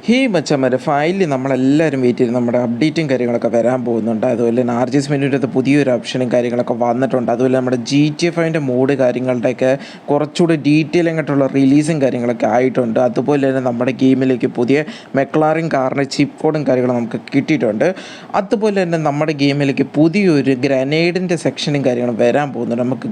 മച്ചാന്മാരെ finally നമ്മളെല്ലാവരും wait ചെയ്ത് നമ്മുടെ അപ്ഡേറ്റും കാര്യങ്ങളൊക്കെ വരാൻ പോകുന്നുണ്ട്. അതുപോലെ തന്നെ RGS മെനുവിൻ്റെ അകത്ത് പുതിയൊരു ഓപ്ഷനും കാര്യങ്ങളൊക്കെ വന്നിട്ടുണ്ട്. അതുപോലെ നമ്മുടെ GTA 5 മോഡ് കാര്യങ്ങളുടെയൊക്കെ കുറച്ചുകൂടി ഡീറ്റെയിൽ ആയിട്ടുള്ള റിലീസും കാര്യങ്ങളൊക്കെ ആയിട്ടുണ്ട്. അതുപോലെ തന്നെ നമ്മുടെ ഗെയിമിലേക്ക് പുതിയ മെക്ലാറിൻ കാറിൻ്റെ ചിപ്പ് കോഡും കാര്യങ്ങളും നമുക്ക് കിട്ടിയിട്ടുണ്ട്. അതുപോലെ തന്നെ നമ്മുടെ ഗെയിമിലേക്ക് പുതിയൊരു ഗ്രനേഡിൻ്റെ സെക്ഷനും കാര്യങ്ങളും വരാൻ പോകുന്നുണ്ട്. നമുക്ക്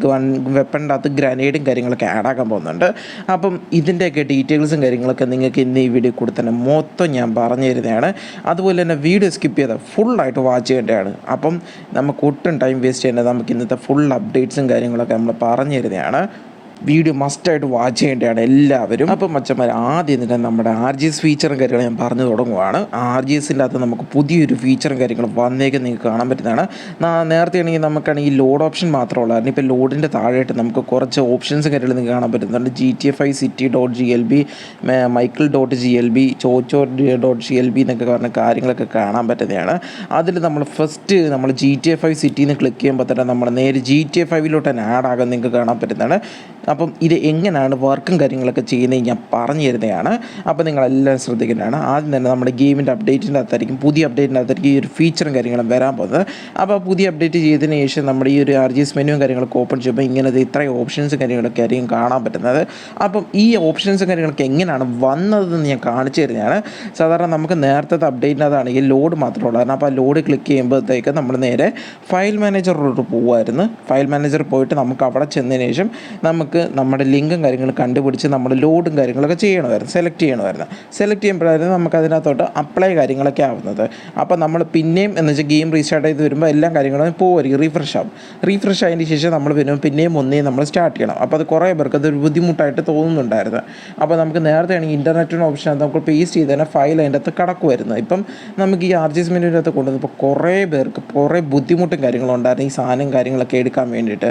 വെപ്പണിൻ്റെ അകത്ത് ഗ്രനേഡും കാര്യങ്ങളൊക്കെ ആഡ് ആക്കാൻ പോകുന്നുണ്ട്. അപ്പം ഇതിൻ്റെയൊക്കെ ഡീറ്റെയിൽസും കാര്യങ്ങളൊക്കെ നിങ്ങൾക്ക് ഇന്ന് ഈ വീഡിയോ കൂടെ തന്നെ മൊത്തം ഞാൻ പറഞ്ഞു തരുന്നതാണ്. അതുപോലെ തന്നെ വീഡിയോ സ്കിപ്പ് ചെയ്ത് ഫുള്ളായിട്ട് വാച്ച് ചെയ്യേണ്ടതാണ്. അപ്പം നമുക്ക് ഒട്ടും ടൈം വേസ്റ്റ് ചെയ്യേണ്ടത്, നമുക്ക് ഇന്നത്തെ ഫുൾ അപ്ഡേറ്റ്സും കാര്യങ്ങളൊക്കെ നമ്മൾ പറഞ്ഞു തരുന്നതാണ്. വീഡിയോ മസ്റ്റായിട്ട് വാച്ച് ചെയ്യേണ്ടതാണ് എല്ലാവരും. അപ്പം മച്ചന്മാർ ആദ്യം തന്നെ നമ്മുടെ RGS ഫീച്ചറും കാര്യങ്ങളും ഞാൻ പറഞ്ഞു തുടങ്ങുവാണ്. RGSൻ്റെ അകത്ത് നമുക്ക് പുതിയൊരു ഫീച്ചറും കാര്യങ്ങളും വന്നേക്ക് നിങ്ങൾക്ക് കാണാൻ പറ്റുന്നതാണ്. നേരത്തെ ആണെങ്കിൽ നമുക്കാണെങ്കിൽ ലോഡ് ഓപ്ഷൻ മാത്രമുള്ളായിരുന്നു. ഇപ്പോൾ ലോഡിൻ്റെ താഴെയായിട്ട് നമുക്ക് കുറച്ച് ഓപ്ഷൻസും കാര്യങ്ങളും നിങ്ങൾക്ക് കാണാൻ പറ്റുന്നുണ്ട്. GTA 5 city.glb, michael.glb, chocho.glb എന്നൊക്കെ പറഞ്ഞ കാര്യങ്ങളൊക്കെ കാണാൻ പറ്റുന്നതാണ്. അതിൽ നമ്മൾ ഫസ്റ്റ് നമ്മൾ GTA 5 സിറ്റിയിൽ നിന്ന് ക്ലിക്ക് ചെയ്യുമ്പോൾ തന്നെ നമ്മൾ നേരെ GTA 5 തന്നെ ആഡ് ആകാൻ നിങ്ങൾക്ക് കാണാൻ പറ്റുന്നതാണ്. അപ്പം ഇത് എങ്ങനെയാണ് വർക്കും കാര്യങ്ങളൊക്കെ ചെയ്യുന്നത് ഞാൻ പറഞ്ഞു തരുന്നതാണ്. അപ്പോൾ നിങ്ങളെല്ലാം ശ്രദ്ധിക്കേണ്ടതാണ്. ആദ്യം തന്നെ നമ്മുടെ ഗെയിമിൻ്റെ അപ്ഡേറ്റിൻ്റെ അകത്തായിരിക്കും, പുതിയ അപ്ഡേറ്റിൻ്റെ അകത്തായിരിക്കും ഈ ഒരു ഫീച്ചറും കാര്യങ്ങളും വരാൻ പോകുന്നത്. അപ്പോൾ പുതിയ അപ്ഡേറ്റ് ചെയ്തതിന് ശേഷം നമ്മുടെ ഈ ഒരു RGS മെനുവും കാര്യങ്ങളൊക്കെ ഓപ്പൺ ചെയ്യുമ്പോൾ ഇങ്ങനത്തെ ഇത്രയും ഓപ്ഷൻസും കാര്യങ്ങളൊക്കെ ആയിരിക്കും കാണാൻ പറ്റുന്നത്. അപ്പം ഈ ഓപ്ഷൻസും കാര്യങ്ങളൊക്കെ എങ്ങനെയാണ് വന്നതെന്ന് ഞാൻ കാണിച്ചു തരുന്നതാണ്. സാധാരണ നമുക്ക് നേരത്തെ അപ്ഡേറ്റിനകത്താണെങ്കിൽ ലോഡ് മാത്രമുള്ളതാണ്. അപ്പോൾ ആ ലോഡ് ക്ലിക്ക് ചെയ്യുമ്പോഴത്തേക്ക് നമ്മൾ നേരെ ഫയൽ മാനേജറിലോട്ട് പോകുമായിരുന്നു. ഫയൽ മാനേജറിൽ പോയിട്ട് നമുക്ക് അവിടെ ചെന്നതിന് ശേഷം നമുക്ക് നമ്മുടെ ലിങ്കും കാര്യങ്ങളും കണ്ടുപിടിച്ച് നമ്മുടെ ലോഡും കാര്യങ്ങളൊക്കെ ചെയ്യണമായിരുന്നു, സെലക്ട് ചെയ്യുമ്പോഴായിരുന്നു നമുക്ക് അതിനകത്തോട്ട് അപ്ലൈ കാര്യങ്ങളൊക്കെ ആവുന്നത്. അപ്പോൾ നമ്മൾ പിന്നെയും എന്ന് വെച്ചാൽ ഗെയിം റീസ്റ്റാർട്ട് ചെയ്ത് വരുമ്പോൾ എല്ലാ കാര്യങ്ങളും പോകുമായിരിക്കും, റീഫ്രഷ് ആയതിന് ശേഷം നമ്മൾ വരുമ്പോൾ പിന്നെയും നമ്മൾ സ്റ്റാർട്ട് ചെയ്യണം. അപ്പോൾ അത് കുറേ പേർക്ക് അതൊരു ബുദ്ധിമുട്ടായിട്ട് തോന്നുന്നുണ്ടായിരുന്നു. അപ്പോൾ നമുക്ക് നേരത്തെ ആണെങ്കിൽ ഇൻ്റർനെറ്റിൻ്റെ ഓപ്ഷൻ നമുക്ക് പേസ്റ്റ് ചെയ്ത് തന്നെ ഫയൽ അതിൻ്റെ അകത്ത് കിടക്കുമായിരുന്നു. ഇപ്പം നമുക്ക് ഈ RGS മെനുവിൻ്റെ അകത്ത് കൊണ്ടുവന്നപ്പോൾ കുറേ പേർക്ക് കുറേ ബുദ്ധിമുട്ടും കാര്യങ്ങളും ഉണ്ടായിരുന്നു ഈ സാധനം കാര്യങ്ങളൊക്കെ എടുക്കാൻ വേണ്ടിയിട്ട്.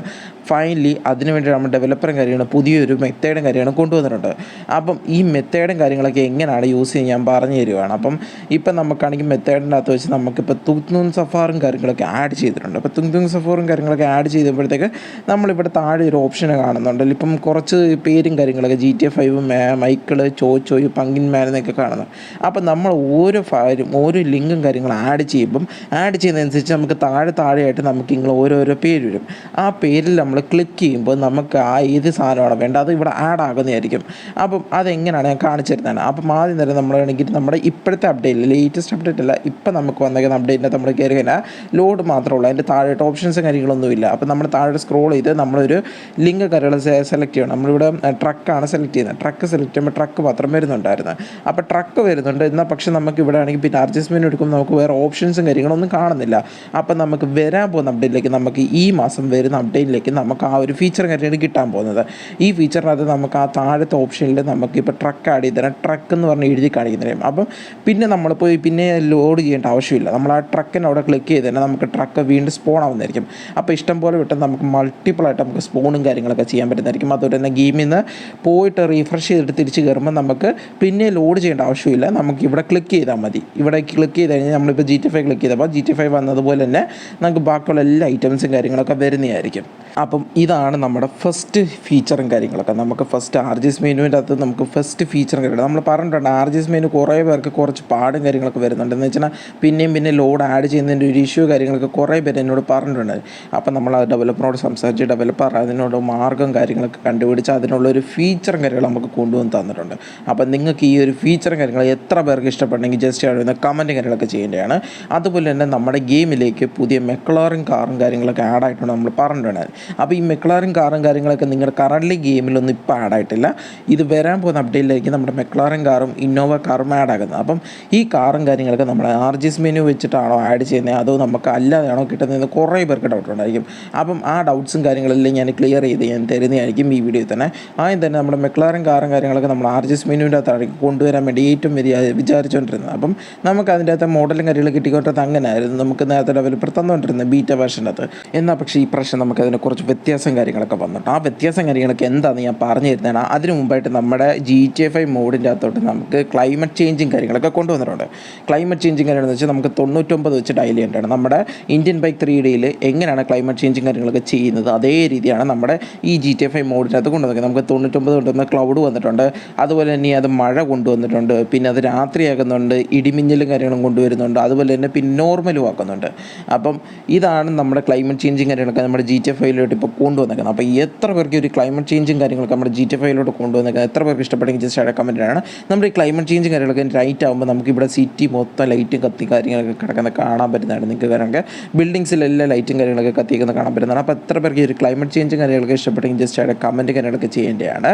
ഫൈനലി അതിന് വേണ്ടി നമ്മൾ ഡെവലപ്പറും കാര്യങ്ങളും പുതിയൊരു മെത്തേഡും കാര്യങ്ങളും കൊണ്ടുവന്നിട്ടുണ്ട്. അപ്പം ഈ മെത്തേഡും കാര്യങ്ങളൊക്കെ എങ്ങനെയാണ് യൂസ് ചെയ്യുന്നത് ഞാൻ പറഞ്ഞു തരുവാണ്. അപ്പം ഇപ്പം നമുക്കാണെങ്കിൽ മെത്തേഡിൻ്റെ അകത്ത് വെച്ച് നമുക്കിപ്പോൾ തുങ്തുങ് സഫാറും കാര്യങ്ങളൊക്കെ ആഡ് ചെയ്തിട്ടുണ്ട്. അപ്പോൾ തുങ്തുങ് സഫാറും കാര്യങ്ങളൊക്കെ ആഡ് ചെയ്തപ്പോഴത്തേക്ക് നമ്മളിവിടെ താഴെ ഒരു ഓപ്ഷൻ കാണുന്നുണ്ട്. ഇപ്പം കുറച്ച് പേരും കാര്യങ്ങളൊക്കെ GTA 5, മൈക്കിൾ, ചോച്ചോയ്, പങ്കിൻ മാൻ എന്നൊക്കെ കാണുന്നത്. അപ്പം നമ്മൾ ഓരോ ഫയലും ഓരോ ലിങ്കും കാര്യങ്ങളും ആഡ് ചെയ്യുന്നതനുസരിച്ച് നമുക്ക് താഴെയായിട്ട് നമുക്ക് ഇങ്ങനെ ഓരോരോ പേര് വരും. ആ പേരിൽ നമ്മൾ ക്ലിക്ക് ചെയ്യുമ്പോൾ നമുക്ക് ആ ഏത് സാധനമാണ് വേണ്ടത് അത് ഇവിടെ ആഡ് ആകുന്നതായിരിക്കും. അപ്പം അതെങ്ങനെയാണ് ഞാൻ കാണിച്ചു തരുന്നതാണ്. അപ്പം ആദ്യം തന്നെ നമ്മളാണെങ്കിൽ നമ്മുടെ ഇപ്പോഴത്തെ അപ്ഡേറ്റിൽ ലേറ്റസ്റ്റ് അപ്ഡേറ്റ് അല്ല, ഇപ്പം നമുക്ക് വന്നേക്കുന്ന അപ്ഡേറ്റിനകത്ത് നമ്മൾ കയറി കഴിഞ്ഞാൽ ലോഡ് മാത്രമുള്ളൂ, അതിൻ്റെ താഴെയായിട്ട് ഓപ്ഷൻസും കാര്യങ്ങളൊന്നുമില്ല. അപ്പം നമ്മൾ താഴെ സ്ക്രോൾ ചെയ്ത് നമ്മളൊരു ലിങ്ക് കാര്യങ്ങൾ സെലക്ട് ചെയ്യണം. നമ്മളിവിടെ ട്രക്കാണ് സെലക്ട് ചെയ്യുന്നത്. ട്രക്ക് സെലക്ട് ചെയ്യുമ്പോൾ ട്രക്ക് മാത്രം വരുന്നുണ്ടായിരുന്നു. അപ്പോൾ ട്രക്ക് വരുന്നുണ്ട് എന്നാൽ പക്ഷേ നമുക്ക് ഇവിടെ ആണെങ്കിൽ പിന്നെ RGS മെനു എടുക്കുമ്പോൾ നമുക്ക് വേറെ ഓപ്ഷൻസും കാര്യങ്ങളൊന്നും കാണുന്നില്ല. അപ്പം നമുക്ക് വരാൻ പോകുന്ന അപ്ഡേറ്റിലേക്ക് നമുക്ക് ഈ മാസം വരുന്ന അപ്ഡേറ്റിലേക്ക് നമുക്ക് ആ ഒരു ഫീച്ചർ കാര്യമാണ് കിട്ടാൻ പോകുന്നത്. ഈ ഫീച്ചറിനകത്ത് നമുക്ക് ആ താഴത്തെ ഓപ്ഷനിൽ നമുക്കിപ്പോൾ ട്രക്ക് ആഡ് ചെയ്ത് തരാം, ട്രക്ക് എന്ന് പറഞ്ഞ് എഴുതി കാണിക്കുന്നതായും. അപ്പം പിന്നെ നമ്മളിപ്പോൾ പിന്നെ ലോഡ് ചെയ്യേണ്ട ആവശ്യമില്ല. നമ്മൾ ആ ട്രക്കിന് അവിടെ ക്ലിക്ക് ചെയ്ത് തന്നെ നമുക്ക് ട്രക്ക് വീണ്ടും സ്പോൺ ആവുന്നതായിരിക്കും. അപ്പോൾ ഇഷ്ടം പോലെ വിട്ട് നമുക്ക് മൾട്ടിപ്പിളായിട്ട് നമുക്ക് സ്പോണും കാര്യങ്ങളൊക്കെ ചെയ്യാൻ പറ്റുന്നതായിരിക്കും. അതുപോലെ തന്നെ ഗെയിമിൽ നിന്ന് പോയിട്ട് റീഫ്രഷ് ചെയ്തിട്ട് തിരിച്ച് കയറുമ്പോൾ നമുക്ക് പിന്നെ ലോഡ് ചെയ്യേണ്ട ആവശ്യമില്ല. നമുക്ക് ഇവിടെ ക്ലിക്ക് ചെയ്താൽ മതി. ഇവിടെ ക്ലിക്ക് ചെയ്ത് കഴിഞ്ഞാൽ നമ്മളിപ്പോൾ GTA 5 ക്ലിക്ക് ചെയ്തപ്പോൾ GTA 5 വന്നതുപോലെ തന്നെ നമുക്ക് ബാക്കിയുള്ള എല്ലാ ഐറ്റംസും കാര്യങ്ങളൊക്കെ വരുന്നതായിരിക്കും. അപ്പം ഇതാണ് നമ്മുടെ ഫസ്റ്റ് ഫീച്ചറും കാര്യങ്ങളൊക്കെ. നമുക്ക് ഫസ്റ്റ് RGS മെനുവിൻ്റെ അകത്ത് നമുക്ക് ഫസ്റ്റ് ഫീച്ചറും കാര്യങ്ങളും നമ്മൾ പറഞ്ഞിട്ടുണ്ട്. RGS മെനു കുറേ പേർക്ക് കുറച്ച് പാടും കാര്യങ്ങളൊക്കെ വരുന്നുണ്ട്. എന്ന് വെച്ചാൽ പിന്നെ ലോഡ് ആഡ് ചെയ്യുന്നതിൻ്റെ ഒരു ഇഷ്യൂ കാര്യങ്ങളൊക്കെ കുറേ പേര് എന്നോട് പറഞ്ഞിട്ടുണ്ട്. അപ്പം നമ്മൾ ആ ഡെവലപ്പറിനോട് സംസാരിച്ച് ഡെവലപ്പർ അതിനോട് മാർഗ്ഗം കാര്യങ്ങളൊക്കെ കണ്ടുപിടിച്ച് അതിനുള്ളൊരു ഫീച്ചറും കാര്യങ്ങളും നമുക്ക് കൊണ്ടുവന്ന് തന്നിട്ടുണ്ട്. അപ്പം നിങ്ങൾക്ക് ഈ ഒരു ഫീച്ചറും കാര്യങ്ങൾ എത്ര പേർക്ക് ഇഷ്ടപ്പെടണമെങ്കിൽ ജസ്റ്റ് അവിടെ കമൻറ്റ് കാര്യങ്ങളൊക്കെ ചെയ്യേണ്ടതാണ്. അതുപോലെ തന്നെ നമ്മുടെ ഗെയിമിലേക്ക് പുതിയ മെക്ലാറിൻ കാറും കാര്യങ്ങളൊക്കെ ആഡ് ആയിട്ടുണ്ട് നമ്മൾ പറഞ്ഞിട്ടുണ്ട്. അപ്പോൾ ഈ മെക്ലാറിൻ കാറും കാര്യങ്ങളൊക്കെ നിങ്ങളുടെ കറൻ്റ് ഗെയിമിലൊന്നും ഇപ്പോൾ ആഡായിട്ടില്ല. ഇത് വരാൻ പോകുന്ന അപ്ഡേറ്റിലേക്ക് നമ്മുടെ മെക്ലാറിൻ കാറും ഇന്നോവ കാറും ആഡ് ആകുന്നത്. അപ്പം ഈ കാറും കാര്യങ്ങളൊക്കെ നമ്മുടെ RGS മെനു വെച്ചിട്ടാണോ ആഡ് ചെയ്യുന്നത് അതോ നമുക്ക് അല്ലാതെയാണോ കിട്ടുന്നതെന്ന് കുറേ പേർക്ക് ഡൗട്ട് ഉണ്ടായിരിക്കും. അപ്പം ആ ഡൗട്ട്സും കാര്യങ്ങളെല്ലാം ഞാൻ ക്ലിയർ ചെയ്ത് ഞാൻ തരുന്നതായിരിക്കും ഈ വീഡിയോയിൽ തന്നെ. ആദ്യം തന്നെ നമ്മുടെ മെക്ലാറിൻ കാറും കാര്യങ്ങളൊക്കെ നമ്മൾ RGS മെനുവിൻ്റെ അകത്തായിരിക്കും കൊണ്ടുവരാൻ വേണ്ടി ഏറ്റവും വലിയ വിചാരിച്ചുകൊണ്ടിരുന്നത്. അപ്പം നമുക്ക് അതിൻ്റെ അകത്ത് മോഡലും കാര്യങ്ങളും കിട്ടിക്കൊണ്ടത് അങ്ങനെ ആയിരുന്നു നമുക്ക് നേരത്തെ ഡെവലപ്പർ തന്നുകൊണ്ടിരുന്നത് ബീറ്റ വേർഷൻ്റെ അകത്ത്. എന്നാൽ പക്ഷേ ഈ പ്രാവശ്യം നമുക്കതിനെ കുറച്ച് വ്യത്യാസം കാര്യങ്ങളൊക്കെ വന്നിട്ട് ആ വ്യത്യാസം ഫീച്ചറും കാര്യങ്ങളൊക്കെ എന്താണെന്ന് ഞാൻ പറഞ്ഞു തരുന്നതാണ്. അതിന് മുമ്പായിട്ട് നമ്മുടെ GTA 5 മോഡിൻ്റെ അകത്തോട്ട് നമുക്ക് ക്ലൈമറ്റ് ചേഞ്ചും കാര്യങ്ങളൊക്കെ കൊണ്ടുവന്നിട്ടുണ്ട്. ക്ലൈമറ്റ് ചേഞ്ചും കാര്യങ്ങളെന്ന് വെച്ചാൽ നമുക്ക് 99 വെച്ച് ഡയൽ ചെയ്യേണ്ടതാണ്. നമ്മുടെ ഇന്ത്യൻ ബൈക്ക് 3Dയിൽ എങ്ങനെയാണ് ക്ലൈമറ്റ് ചേഞ്ചും കാര്യങ്ങളൊക്കെ ചെയ്യുന്നത് അതേ രീതിയാണ് നമ്മുടെ ഈ GTA 5 മോഡിനകത്ത് കൊണ്ടുവന്നത്. നമുക്ക് 99 കൊണ്ടുവന്ന ക്ലൗഡ് വന്നിട്ടുണ്ട്, അതുപോലെ തന്നെ അത് മഴ കൊണ്ടുവന്നിട്ടുണ്ട്, പിന്നെ അത് രാത്രിയാകുന്നുണ്ട്, ഇടിമിന്നലും കാര്യങ്ങളും കൊണ്ടുവരുന്നുണ്ട്, അതുപോലെ തന്നെ പിന്നെ നോർമലും ആക്കുന്നുണ്ട്. അപ്പം ഇതാണ് നമ്മുടെ ക്ലൈമറ്റ് ചേഞ്ചും കാര്യങ്ങളൊക്കെ നമ്മുടെ GTA 5 ഇപ്പോൾ കൊണ്ടുവന്നേക്കുന്നത്. അപ്പോൾ എത്ര പേർക്ക് ഒരു ക്ലൈമറ്റ് ചേഞ്ചും കാര്യങ്ങളൊക്കെ നമ്മുടെ GTA 5 കൊണ്ടുവന്നേക്കുന്നത് എത്ര പേർക്ക് ഇഷ്ടപ്പെടുമെങ്കിൽ ജസ്റ്റ് അവിടെ കമൻറ്റാണ്. നമ്മുടെ ഈ ക്ലൈമറ്റ് ചേഞ്ചും കാര്യങ്ങളൊക്കെ റൈറ്റ് ആകുമ്പോൾ നമുക്കിവിടെ സിറ്റി മൊത്തം ലൈറ്റും കത്തി കാര്യങ്ങളൊക്കെ കിടക്കുന്ന കാണാൻ പറ്റുന്നതാണ്. നിങ്ങൾക്ക് വേണമെങ്കിൽ ബിൽഡിങ്സിലെല്ലാം ലൈറ്റും കാര്യങ്ങളൊക്കെ കത്തിക്കുന്ന കാണാൻ പറ്റുന്നതാണ്. അപ്പോൾ എത്ര പേർക്ക് ഈ ഒരു ക്ലൈമറ്റ് ചേഞ്ചും കാര്യങ്ങളൊക്കെ ഇഷ്ടപ്പെട്ടെങ്കിൽ ജസ്റ്റ് അവിടെ കമൻറ്റ് കാര്യങ്ങളൊക്കെ ചെയ്യേണ്ടതാണ്.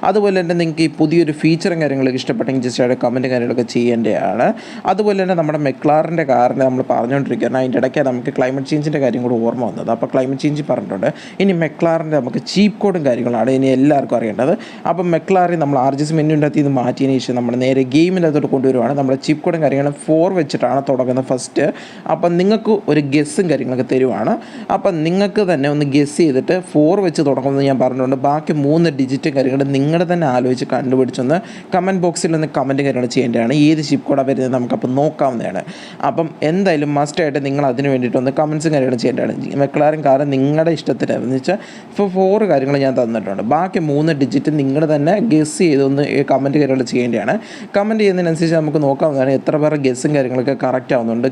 അതുപോലെ തന്നെ നിങ്ങൾക്ക് ഈ പുതിയൊരു ഫീച്ചറും കാര്യങ്ങളൊക്കെ ഇഷ്ടപ്പെട്ടെങ്കിൽ ജസ്റ്റ് അവിടെ കമൻറ്റ് കാര്യങ്ങളൊക്കെ ചെയ്യേണ്ടതാണ്. അതുപോലെ തന്നെ നമ്മുടെ മെക്ലാറിൻ്റെ കാറിനെ നമ്മൾ പറഞ്ഞുകൊണ്ടിരിക്കുകയാണ്. അതിൻ്റെ ഇടയ്ക്ക് നമുക്ക് ക്ലൈമറ്റ് ചേഞ്ചിൻ്റെ കാര്യം കൂടെ ഓർമ്മ വന്നത്. അപ്പോൾ ക്ലൈമറ്റ് ചേഞ്ച് പറഞ്ഞിട്ടുണ്ട്. ഇനി മെക്ലാറിൻ്റെ നമുക്ക് ചീപ്പ് കോഡും കാര്യങ്ങളാണ് ഇനി എല്ലാവർക്കും അറിയേണ്ടത്. അപ്പം മെക്ലാറിൽ നമ്മൾ RGS മെനുവിൻ്റെ അകത്ത് ഇത് മാറ്റിയതിന് ശേഷം നമ്മൾ നേരെ ഗെയിമിൻ്റെ അകത്തോട്ട് കൊണ്ടുവരുവാണ്. നമ്മുടെ ചീപ്പ് കോഡും കാര്യങ്ങളും 4 വെച്ചിട്ടാണ് തുടങ്ങുന്നത് ഫസ്റ്റ്. അപ്പം നിങ്ങൾക്ക് ഒരു ഗസ്സും കാര്യങ്ങളൊക്കെ തരുവാണ്. അപ്പം നിങ്ങൾക്ക് തന്നെ ഒന്ന് ഗസ് ചെയ്തിട്ട് 4 വെച്ച് തുടങ്ങുമെന്ന് ഞാൻ പറഞ്ഞിട്ടുണ്ട്. ബാക്കി 3 ഡിജിറ്റും കാര്യങ്ങളും നിങ്ങളുടെ തന്നെ ആലോചിച്ച് കണ്ടുപിടിച്ചൊന്ന് കമൻറ്റ് ബോക്സിൽ ഒന്ന് കമൻറ്റ് കാര്യങ്ങൾ ചെയ്യേണ്ടതാണ്. ഏത് ചിപ്പ് കോഡാണ് വരുന്നത് നമുക്കപ്പോൾ നോക്കാവുന്നതാണ്. അപ്പം എന്തായാലും മസ്റ്റായിട്ട് നിങ്ങൾ അതിന് വേണ്ടിയിട്ടൊന്ന് കമൻറ്റ്സും കാര്യങ്ങളും ചെയ്യേണ്ടതാണ്. മെക്ലാറിൻ കാറ് നിങ്ങളുടെ ഇഷ്ടത്തിന് എന്ന് വെച്ചാൽ ഇപ്പോൾ 4 കാര്യങ്ങൾ ഞാൻ തന്നിട്ടുണ്ട്. ബാക്കി 3 ഡിജിറ്റ് നിങ്ങൾ തന്നെ ഗസ് ചെയ്തൊന്ന് കമൻറ്റ് കാര്യങ്ങൾ ചെയ്യേണ്ടതാണ്. കമൻറ്റ് ചെയ്യുന്നതിനനുസരിച്ച് നമുക്ക് നോക്കാവുന്നതാണ് എത്ര പേർ ഗസ്സും കാര്യങ്ങളൊക്കെ കറക്റ്റ് ആവുന്നുണ്ട്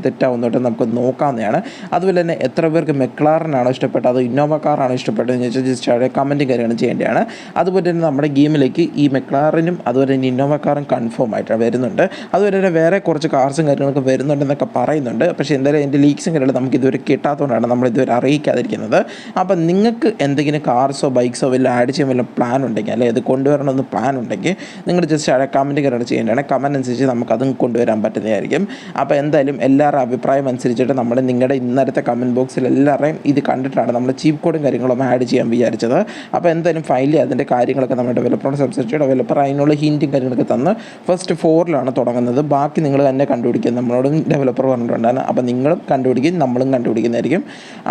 തെറ്റാവുന്നുണ്ട് നമുക്ക് നോക്കാവുന്നതാണ്. അതുപോലെ തന്നെ എത്ര പേർക്ക് മെക്ലാറിനാണോ ഇഷ്ടപ്പെട്ടത് അതോ ഇന്നോവ കാറാണോ ഇഷ്ടപ്പെട്ടതെന്ന് വെച്ചാൽ ജസ്റ്റ് അവിടെ കമൻറ്റും കാര്യങ്ങളും ചെയ്യേണ്ടതാണ്. അതുപോലെ തന്നെ നമ്മുടെ ഗെയിമിലേക്ക് ഈ മെക്ലാറിനും അതുപോലെ തന്നെ ഇന്നോവ കാറും കൺഫേം ആയിട്ട് വരുന്നുണ്ട്. അതുപോലെ തന്നെ വേറെ കുറച്ച് കാർസും കാര്യങ്ങളൊക്കെ വരുന്നുണ്ടെന്നൊക്കെ പറയുന്നുണ്ട്. പക്ഷേ എന്തായാലും എൻ്റെ ലീക്സും കാര്യങ്ങളും നമുക്ക് ഇതുവരെ കിട്ടാത്തതുകൊണ്ടാണ് നമ്മളിതുവരെ അറിയിക്കാതിരിക്കുന്നത്. അപ്പം നിങ്ങൾക്ക് എന്തെങ്കിലും കാർസോ ബൈക്സോ വല്ല ആഡ് ചെയ്യാൻ വല്ല പ്ലാൻ ഉണ്ടെങ്കിൽ അല്ലെങ്കിൽ അത് കൊണ്ടുവരണമെന്ന് പ്ലാൻ ഉണ്ടെങ്കിൽ നിങ്ങൾ ജസ്റ്റ് അവിടെ കമൻറ്റ് കാര്യങ്ങൾ ചെയ്യേണ്ടതാണ്. കമൻറ്റ് അനുസരിച്ച് നമുക്കതും കൊണ്ടുവരാൻ പറ്റുന്നതായിരിക്കും. അപ്പോൾ എന്തായാലും എല്ലാവരുടെ അഭിപ്രായം അനുസരിച്ചിട്ട് നമ്മൾ നിങ്ങളുടെ ഇന്നലത്തെ കമൻറ്റ് ബോക്സിൽ എല്ലാവരെയും ഇത് കണ്ടിട്ടാണ് നമ്മൾ ചീപ്പ് കോഡും കാര്യങ്ങളും ആഡ് ചെയ്യാൻ വിചാരിച്ചത്. അപ്പോൾ എന്തായാലും ഫൈനലി അതിൻ്റെ കാര്യങ്ങളൊക്കെ നമ്മുടെ ഡെവലപ്പറോട് സംസാരിച്ചു. ഡെവലപ്പർ അതിനുള്ള ഹിൻറ്റും കാര്യങ്ങളൊക്കെ തന്ന് ഫസ്റ്റ് 4 തുടങ്ങുന്നത്. ബാക്കി നിങ്ങൾ തന്നെ കണ്ടുപിടിക്കും. നമ്മളോടും ഡെവലപ്പർ പറഞ്ഞിട്ടുണ്ടാണ്. അപ്പോൾ നിങ്ങളും കണ്ടുപിടിക്കും നമ്മളും കണ്ടുപിടിക്കുന്നതായിരിക്കും.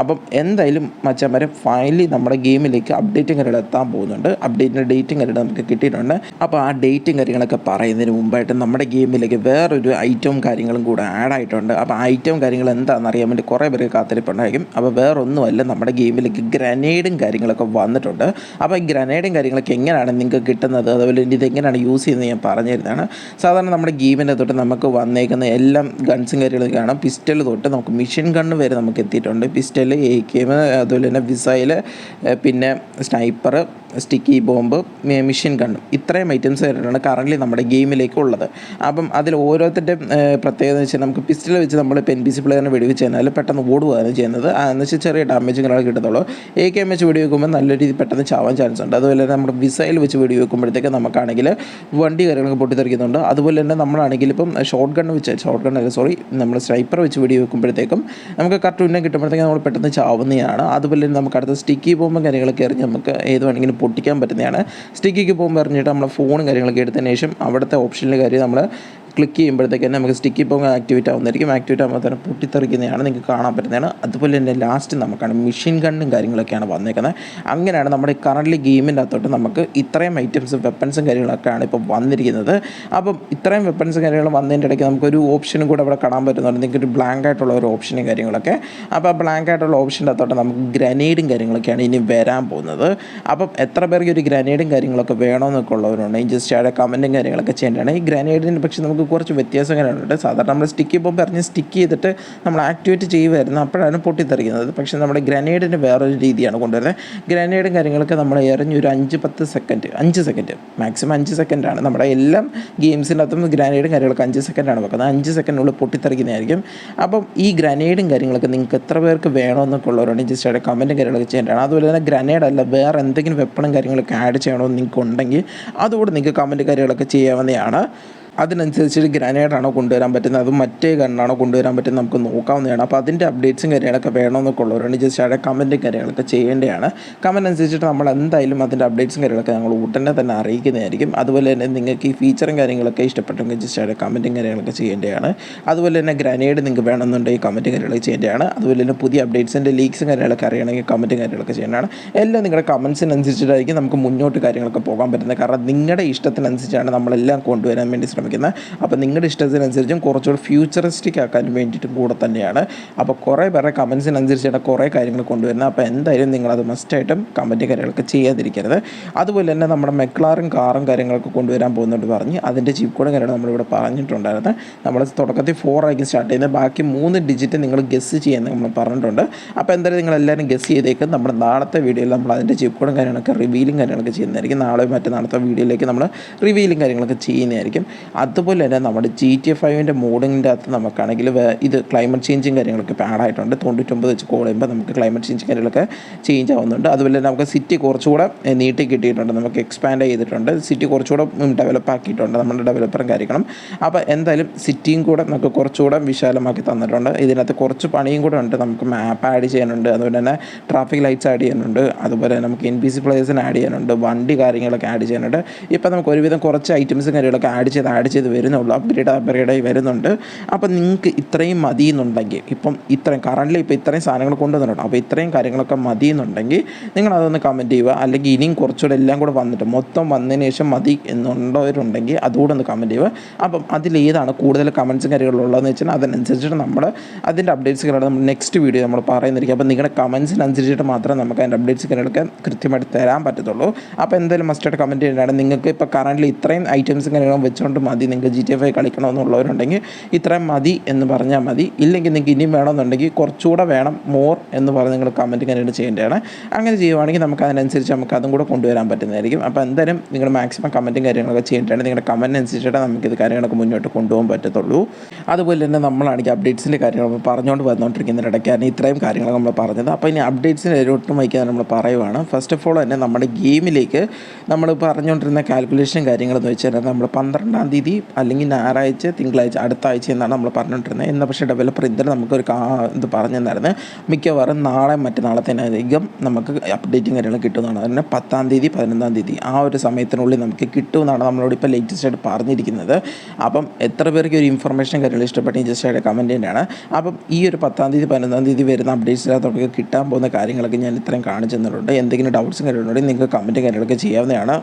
അപ്പം എന്തായാലും മച്ചാന്മാരെ ഫൈനലി നമ്മുടെ ഗെയിമിലേക്ക് അപ്ഡേറ്റും കാര്യങ്ങൾ എത്താൻ പോകുന്നുണ്ട്. അപ്ഡേറ്റിൻ്റെ ഡേറ്റും കാര്യങ്ങൾ നമുക്ക് കിട്ടിയിട്ടുണ്ട്. അപ്പോൾ ആ ഡേറ്റും കാര്യങ്ങളൊക്കെ പറയുന്നതിന് മുമ്പായിട്ട് നമ്മുടെ ഗെയിമിലേക്ക് വേറൊരു ഐറ്റവും കാര്യങ്ങളും കൂടെ ആഡ് ആയിട്ടുണ്ട്. അപ്പോൾ ഐറ്റവും കാര്യങ്ങൾ എന്താണെന്ന് അറിയാൻ വേണ്ടി കുറേ പേർക്ക് കാത്തിരിപ്പുണ്ടായിരിക്കും. അപ്പോൾ വേറൊന്നുമല്ല, നമ്മുടെ ഗെയിമിലേക്ക് ഗ്രനേഡും കാര്യങ്ങളൊക്കെ വന്നിട്ടുണ്ട്. അപ്പോൾ ഈ ഗ്രനേഡും കാര്യങ്ങളൊക്കെ എങ്ങനെയാണ് നിങ്ങൾക്ക് കിട്ടുന്നത് അതുപോലെ ഇതെങ്ങനെയാണ് യൂസ് ചെയ്യുന്നത് ഞാൻ പറഞ്ഞു തരുന്നതാണ്. സാധാരണ നമ്മുടെ ഗെയിമിൻ്റെ തൊട്ട് നമുക്ക് വന്നേക്കുന്ന എല്ലാം ഗൺസും കാര്യങ്ങളൊക്കെ കാണാം. പിസ്റ്റൽ തൊട്ട് നമുക്ക് മിഷൻ ഗണ്ണ് വരെ നമുക്ക് എത്തിയിട്ടുണ്ട്. പിസ്റ്റൽ, AKM, അതുപോലെ തന്നെ മിസൈൽ, പിന്നെ സ്നൈപ്പർ, സ്റ്റിക്കി ബോംബ്, മിഷൻ ഗണ്ണും ഇത്രയും ഐറ്റംസ് ആയിട്ടാണ് കറൻ്റ് നമ്മുടെ ഗെയിമിലേക്ക് ഉള്ളത്. അപ്പം അതിൽ ഓരോരുത്തരുടെ പ്രത്യേകത എന്ന് വെച്ചാൽ നമുക്ക് പിസ്റ്റൽ വെച്ച് നമ്മൾ ഇപ്പോൾ NPC പ്ലെയറിനെ വെടിവെച്ച് കഴിഞ്ഞാൽ പെട്ടെന്ന് ഓടുകയാണ് ചെയ്യുന്നത്. എന്ന് വെച്ചാൽ ചെറിയ ഡാമേജും കാര്യങ്ങൾ കിട്ടത്തുള്ളൂ. AKM വെച്ച് വെടിവെക്കുമ്പോൾ നല്ല രീതിയിൽ പെട്ടെന്ന് ചാവാൻ ചാൻസ് ഉണ്ട്. അതുപോലെ തന്നെ നമ്മുടെ മിസൈൽ വെച്ച് വെടിവെക്കുമ്പോഴത്തേക്ക് നമുക്കാണെങ്കിൽ വണ്ടി കാര്യങ്ങളൊക്കെ പൊട്ടിത്തെറിക്കുന്നുണ്ട്. അതുപോലെ തന്നെ നമ്മളാണെങ്കിൽ ഇപ്പം നമ്മൾ സ്നൈപ്പർ വെച്ച് വെടിവെക്കുമ്പോഴത്തേക്കും നമുക്ക് കറക്റ്റ് ഉന്നം കിട്ടുമ്പോഴത്തേക്കും നമ്മൾ പെട്ടെന്ന് ചാവുന്നതാണ്. അതുപോലെ തന്നെ നമുക്ക് അടുത്ത സ്റ്റിക്കി ബോംബും കാര്യങ്ങളൊക്കെ എറിഞ്ഞ് നമുക്ക് ഏത് വേണമെങ്കിലും പൊട്ടിക്കാൻ പറ്റുന്നതാണ്. സ്റ്റിക്കിക്ക് പോകുമ്പോൾ എറിഞ്ഞിട്ട് നമ്മൾ ഫോണും കാര്യങ്ങളൊക്കെ എടുത്തതിന് ശേഷം അവിടുത്തെ ഓപ്ഷനിലെ കാര്യം നമ്മൾ ക്ലിക്ക് ചെയ്യുമ്പോഴത്തേക്ക് തന്നെ നമുക്ക് സ്റ്റിക്കി ബോംബ് ആക്ടിവേറ്റ് ആവുന്നതായിരിക്കും. ആക്ടിവേറ്റ് ആകുമ്പോൾ തന്നെ പൊട്ടിത്തെറിക്കുന്നതാണ് നിങ്ങൾക്ക് കാണാൻ പറ്റുന്നതാണ്. അതുപോലെ തന്നെ ലാസ്റ്റ് നമുക്കാണ് മെഷീൻ ഗണ്ണും കാര്യങ്ങളൊക്കെയാണ് വന്നേക്കുന്നത്. അങ്ങനെയാണ് നമ്മുടെ കറൻ്റ് ഗെയിമിൻ്റെ അകത്തോട്ട് നമുക്ക് ഇത്രയും ഐറ്റംസും വെപ്പൺസും കാര്യങ്ങളൊക്കെയാണ് ഇപ്പോൾ വന്നിരിക്കുന്നത്. അപ്പം ഇത്രയും വെപ്പൺസും കാര്യങ്ങളും വന്നതിൻ്റെ ഇടയ്ക്ക് നമുക്കൊരു ഓപ്ഷനും കൂടെ അവിടെ കാണാൻ പറ്റുന്നുണ്ട്. നിങ്ങൾക്കൊരു ബ്ലാങ്ക് ആയിട്ടുള്ള ഒരു ഓപ്ഷനും കാര്യങ്ങളൊക്കെ. അപ്പോൾ ആ ബ്ലാങ്ക് ആയിട്ടുള്ള ഓപ്ഷൻ്റെ അകത്തോട്ട് നമുക്ക് ഗ്രനേഡും കാര്യങ്ങളൊക്കെയാണ് ഇനി വരാൻ പോകുന്നത്. അപ്പം എത്ര പേർക്ക് ഒരു ഗ്രനേഡും കാര്യങ്ങളൊക്കെ വേണമെന്നൊക്കെ ഉള്ളവരുണ്ട് ജസ്റ്റ് അവിടെ കമൻറ്റും കാര്യങ്ങളൊക്കെ ചെയ്യേണ്ടതാണ്. ഈ ഗ്രനേഡിന് പക്ഷേ നമുക്ക് കുറച്ച് വ്യത്യാസങ്ങളുണ്ട്. സാധാരണ നമ്മൾ സ്റ്റിക്കി ബോംബ് എറിഞ്ഞ് സ്റ്റിക്ക് ചെയ്തിട്ട് നമ്മൾ ആക്ടിവേറ്റ് ചെയ്യുമായിരുന്നു, അപ്പോഴാണ് പൊട്ടിത്തെറിക്കുന്നത്. പക്ഷേ നമ്മുടെ ഗ്രനേഡിന് വേറൊരു രീതിയാണ് കൊണ്ടുവരുന്നത്. ഗ്രനേഡും കാര്യങ്ങളൊക്കെ നമ്മൾ എറിഞ്ഞൊരു 5-10 സെക്കൻഡ്, 5 സെക്കൻഡ് മാക്സിമം 5 സെക്കൻഡാണ് നമ്മുടെ എല്ലാം ഗെയിംസിനകത്തും ഗ്രനേഡും കാര്യങ്ങളൊക്കെ 5 സെക്കൻഡാണ് വെക്കുന്നത്. 5 സെക്കൻഡിനുള്ളിൽ പൊട്ടിത്തെറിക്കുന്നതായിരിക്കും. അപ്പം ഈ ഗ്രനേഡും കാര്യങ്ങളൊക്കെ നിങ്ങൾക്ക് എത്ര പേർക്ക് വേണമെന്നൊക്കെ ഉള്ളവരുണ്ട് ജസ്റ്റ് അവിടെ കമൻറ്റും കാര്യങ്ങളൊക്കെ ചെയ്യേണ്ടതാണ്. അതുപോലെ തന്നെ ഗ്രനേഡ് അല്ല വേറെ എന്തെങ്കിലും വെപ്പണും കാര്യങ്ങളൊക്കെ ആഡ് ചെയ്യണമെന്ന് നിങ്ങൾക്ക് ഉണ്ടെങ്കിൽ അതുകൂടെ നിങ്ങൾക്ക് കമൻറ്റ് കാര്യങ്ങളൊക്കെ ചെയ്യാവുന്നതാണ്. അതിനനുസരിച്ച് ഗ്രനേഡാണോ കൊണ്ടുവരാൻ പറ്റുന്നത്, അതും മറ്റേ ഗണ്ണാണോ കൊണ്ടുവരാൻ പറ്റുന്നത് നമുക്ക് നോക്കാവുന്നതാണ്. അപ്പോൾ അതിൻ്റെ അപ്ഡേറ്റ്സും കാര്യങ്ങളൊക്കെ വേണമെന്നൊക്കെ ഉള്ളവരാണ് ജസ്റ്റ് അവിടെ കമൻറ്റും കാര്യങ്ങളൊക്കെ ചെയ്യേണ്ടതാണ്. കമൻറ്റ് അനുസരിച്ചിട്ട് നമ്മൾ എന്തായാലും അതിൻ്റെ അപ്ഡേറ്റ്സും കാര്യങ്ങളൊക്കെ ഞങ്ങൾ ഉടനെ തന്നെ അറിയിക്കുന്നതായിരിക്കും. അതുപോലെ തന്നെ നിങ്ങൾക്ക് ഈ ഫീച്ചറും കാര്യങ്ങളൊക്കെ ഇഷ്ടപ്പെട്ടെങ്കിൽ ജസ്റ്റ് അവിടെ കമൻറ്റും കാര്യങ്ങളൊക്കെ ചെയ്യേണ്ടതാണ്. അതുപോലെ തന്നെ ഗ്രനേഡ് നിങ്ങൾക്ക് വേണമെന്നുണ്ടെങ്കിൽ കമൻറ്റും കാര്യങ്ങളൊക്കെ ചെയ്യേണ്ടതാണ്. അതുപോലെ തന്നെ പുതിയ അപ്ഡേറ്റ്സിൻ്റെ ലീക്സും കാര്യങ്ങളൊക്കെ അറിയണമെങ്കിൽ കമൻറ്റും കാര്യങ്ങളൊക്കെ ചെയ്യേണ്ടതാണ്. എല്ലാം നിങ്ങളുടെ കമൻസിനനുസരിച്ചിട്ടായിരിക്കും നമുക്ക് മുന്നോട്ട് കാര്യങ്ങളൊക്കെ പോകാൻ പറ്റുന്നത്. കാരണം നിങ്ങളുടെ ഇഷ്ടത്തിനനുസരിച്ചാണ് നമ്മളെല്ലാം കൊണ്ടുവരാൻ വേണ്ടി ശ്രമിക്കുന്നത്. അപ്പോൾ നിങ്ങളുടെ ഇഷ്ടത്തിനനുസരിച്ചും കുറച്ചുകൂടി ഫ്യൂച്ചറിസ്റ്റിക് ആക്കാൻ വേണ്ടിയിട്ടും കൂടെ തന്നെയാണ്. അപ്പോൾ കുറേ പേരുടെ കമൻസിനനുസരിച്ചാണ് കുറേ കാര്യങ്ങൾ കൊണ്ടുവരുന്നത്. അപ്പോൾ എന്തായാലും നിങ്ങളത് മസ്റ്റായിട്ടും കമൻറ്റ് കാര്യങ്ങളൊക്കെ ചെയ്യാതിരിക്കരുത്. അതുപോലെ തന്നെ നമ്മുടെ മെക്ലാറും കാറും കാര്യങ്ങളൊക്കെ കൊണ്ടുവരാൻ പോകുന്നുണ്ട് പറഞ്ഞ് അതിൻ്റെ ചീപ്പ് കോഡും കാര്യങ്ങൾ നമ്മളിവിടെ പറഞ്ഞിട്ടുണ്ടായിരുന്നു. നമ്മൾ തുടക്കത്തിൽ 4 ആയിരിക്കും സ്റ്റാർട്ട് ചെയ്യുന്നത്, ബാക്കി 3 ഡിജിറ്റ് നിങ്ങൾ ഗസ് ചെയ്യുന്നത് നമ്മൾ പറഞ്ഞിട്ടുണ്ട്. അപ്പോൾ എന്തായാലും നിങ്ങളെല്ലാവരും ഗസ് ചെയ്തേക്കും. നമ്മുടെ നാളത്തെ വീഡിയോയിൽ നമ്മൾ അതിൻ്റെ ചീപ്പ് കോഡും കാര്യങ്ങളൊക്കെ റിവീലും കാര്യങ്ങളൊക്കെ ചെയ്യുന്നതായിരിക്കും. നാളെ മറ്റന്നാളത്തെ വീഡിയോയിലേക്ക് നമ്മൾ റിവീലും കാര്യങ്ങളൊക്കെ ചെയ്യുന്നതായിരിക്കും. അതുപോലെ തന്നെ നമ്മുടെ GTA 5 മോഡിൻ്റെ അകത്ത് നമുക്കാണെങ്കിൽ ഇത് ക്ലൈമറ്റ് ചേഞ്ചും കാര്യങ്ങളൊക്കെ ഇപ്പോൾ ആഡായിട്ടുണ്ട്. 99 വെച്ച് കോൾ ചെയ്യുമ്പോൾ നമുക്ക് ക്ലൈമറ്റ് ചേഞ്ച് കാര്യങ്ങളൊക്കെ ചേഞ്ച് ആവുന്നുണ്ട്. അതുപോലെ തന്നെ നമുക്ക് സിറ്റി കുറച്ചുകൂടെ നീട്ടി കിട്ടിയിട്ടുണ്ട്, നമുക്ക് എക്സ്പാൻഡ് ചെയ്തിട്ടുണ്ട്, സിറ്റി കുറച്ചുകൂടെ ഡെവലപ്പ് ആക്കിയിട്ടുണ്ട് നമ്മുടെ ഡെവലപ്പറും കാര്യങ്ങളും. അപ്പോൾ എന്തായാലും സിറ്റിയും കൂടെ നമുക്ക് കുറച്ചുകൂടെ വിശാലമാക്കി തന്നിട്ടുണ്ട്. ഇതിനകത്ത് കുറച്ച് പണിയും കൂടെ ഉണ്ട്. നമുക്ക് മാപ്പ് ആഡ് ചെയ്യാനുണ്ട്, അതുപോലെ തന്നെ ട്രാഫിക് ലൈറ്റ്സ് ആഡ് ചെയ്യാനുണ്ട്, അതുപോലെ നമുക്ക് NPC പ്ലേയേഴ്സിന് ആഡ് ചെയ്യാനുണ്ട്, വണ്ടി കാര്യങ്ങളൊക്കെ ആഡ് ചെയ്യാനുണ്ട്. ഇപ്പോൾ നമുക്ക് ഒരുവിധം കുറച്ച് ഐറ്റംസും കാര്യങ്ങളൊക്കെ ആഡ് ചെയ്ത് വരുന്നുള്ളൂ, അപ്ഗ്രേഡായി വരുന്നുണ്ട്. അപ്പോൾ നിങ്ങൾക്ക് ഇത്രയും മതി എന്നുണ്ടെങ്കിൽ, ഇപ്പം ഇത്രയും കറൻറ്റ്ലി ഇപ്പോൾ ഇത്രയും സാധനങ്ങൾ കൊണ്ടുവന്നിട്ടുണ്ട്, അപ്പോൾ ഇത്രയും കാര്യങ്ങളൊക്കെ മതി എന്നുണ്ടെങ്കിൽ നിങ്ങളതൊന്ന് കമൻറ്റ് ചെയ്യുക. അല്ലെങ്കിൽ ഇനിയും കുറച്ചുകൂടെ എല്ലാം കൂടെ വന്നിട്ട് മൊത്തം വന്നതിന് ശേഷം മതി എന്നുള്ളവരുണ്ടെങ്കിൽ അതുകൂടെ ഒന്ന് കമൻറ്റ് ചെയ്യുക. അപ്പം അതിലേതാണ് കൂടുതൽ കമൻറ്റ്സും കാര്യങ്ങളുള്ളതെന്ന് വെച്ചാൽ അതിനനുസരിച്ചിട്ട് നമ്മൾ അതിൻ്റെ അപ്ഡേറ്റ്സ് കാര്യങ്ങൾ നമ്മൾ നെക്സ്റ്റ് വീഡിയോ നമ്മൾ പറയുന്നതായിരിക്കും. അപ്പോൾ നിങ്ങളുടെ കമൻറ്റ്സിനനുസരിച്ചിട്ട് മാത്രമേ നമുക്ക് അതിൻ്റെ അപ്ഡേറ്റ്സ് കാര്യങ്ങളൊക്കെ കൃത്യമായിട്ട് തരാൻ പറ്റത്തുള്ളൂ. അപ്പോൾ എന്തായാലും മസ്റ്റായിട്ട് കമൻറ്റ് ചെയ്യേണ്ടതാണ്. നിങ്ങൾക്ക് ഇപ്പോൾ കറൻറ്റ്ലി ഇത്രയും ഐറ്റംസും കാര്യങ്ങളും വെച്ചുകൊണ്ട് മതി, നിങ്ങൾക്ക് GTA 5 കളിക്കണമെന്നുള്ളവരുണ്ടെങ്കിൽ ഇത്രയും മതി എന്ന് പറഞ്ഞാൽ മതി. ഇല്ലെങ്കിൽ നിങ്ങൾക്ക് ഇനിയും വേണമെന്നുണ്ടെങ്കിൽ കുറച്ചുകൂടെ വേണം, മോർ എന്ന് പറഞ്ഞ് നിങ്ങൾ കമൻറ്റ് കാര്യങ്ങൾ ചെയ്യേണ്ടതാണ്. അങ്ങനെ ചെയ്യുവാണെങ്കിൽ നമുക്ക് അതിനനുസരിച്ച് നമുക്ക് അതും കൂടെ കൊണ്ടുവരാൻ പറ്റുന്നതായിരിക്കും. അപ്പോൾ എന്തായാലും നിങ്ങൾ മാക്സിമം കമൻറ്റും കാര്യങ്ങളൊക്കെ ചെയ്യേണ്ടതാണ്. നിങ്ങളുടെ കമൻറ്റിനനുസരിച്ചിട്ട് നമുക്ക് ഇത് കാര്യങ്ങളൊക്കെ മുന്നോട്ട് കൊണ്ടുപോകാൻ പറ്റത്തുള്ളൂ. അതുപോലെ തന്നെ നമ്മളാണെങ്കിൽ അപ്ഡേറ്റ്സിൻ്റെ കാര്യങ്ങൾ പറഞ്ഞുകൊണ്ട് വന്നുകൊണ്ടിരിക്കുന്നതിനിടയ്ക്കാണ് ഇത്രയും കാര്യങ്ങൾ നമ്മൾ പറഞ്ഞത്. അപ്പോൾ ഇനി അപ്ഡേറ്റ്സിന് ഒട്ടും വയ്ക്കാൻ നമ്മൾ പറയുവാണ്. ഫസ്റ്റ് ഓഫ് ഓൾ തന്നെ നമ്മുടെ ഗെയിമിലേക്ക് നമ്മൾ പറഞ്ഞുകൊണ്ടിരുന്ന കാൽക്കുലേഷൻ കാര്യങ്ങളെന്ന് വെച്ചാൽ നമ്മൾ 12-ാം തീയതി അല്ലെങ്കിൽ ഞായറാഴ്ച തിങ്കളാഴ്ച അടുത്ത ആഴ്ച എന്നാണ് നമ്മൾ പറഞ്ഞുകൊണ്ടിരുന്നത്. എന്നാൽ പക്ഷേ ഡെവലപ്പർ ഇന്നലെ നമുക്കൊരു ഇത് പറഞ്ഞു തന്നായിരുന്നു, മിക്കവാറും നാളെ മറ്റന്നാളത്തേനധികം നമുക്ക് അപ്ഡേറ്റും കാര്യങ്ങൾ കിട്ടുന്നതാണ്. അതിന് 10-ാം തീയതി 11-ാം തീയതി ആ ഒരു സമയത്തിനുള്ളിൽ നമുക്ക് കിട്ടുമെന്നാണ് നമ്മളോട് ഇപ്പോൾ ലേറ്റസ്റ്റ് ആയിട്ട് പറഞ്ഞിരിക്കുന്നത്. അപ്പം എത്ര പേർക്ക് ഒരു ഇൻഫർമേഷൻ കാര്യങ്ങൾ ഇഷ്ടപ്പെട്ടെങ്കിൽ ജസ്റ്റ് ആയിട്ട് കമൻറ്റ് തന്നെയാണ്. അപ്പം ഈ ഒരു 10-ാം തീയതി 11-ാം തീയതി വരുന്ന അപ്ഡേറ്റ്സിനകത്ത് നമുക്ക് കിട്ടാൻ പോകുന്ന കാര്യങ്ങളൊക്കെ ഞാൻ ഇത്രയും കാണിച്ചു തന്നിട്ടുണ്ട്. എന്തെങ്കിലും ഡൗട്ട്സും കാര്യങ്ങളുണ്ടെങ്കിൽ നിങ്ങൾക്ക് കമൻറ്റ് കാര്യങ്ങളൊക്കെ ചെയ്യാവുന്നതാണ്.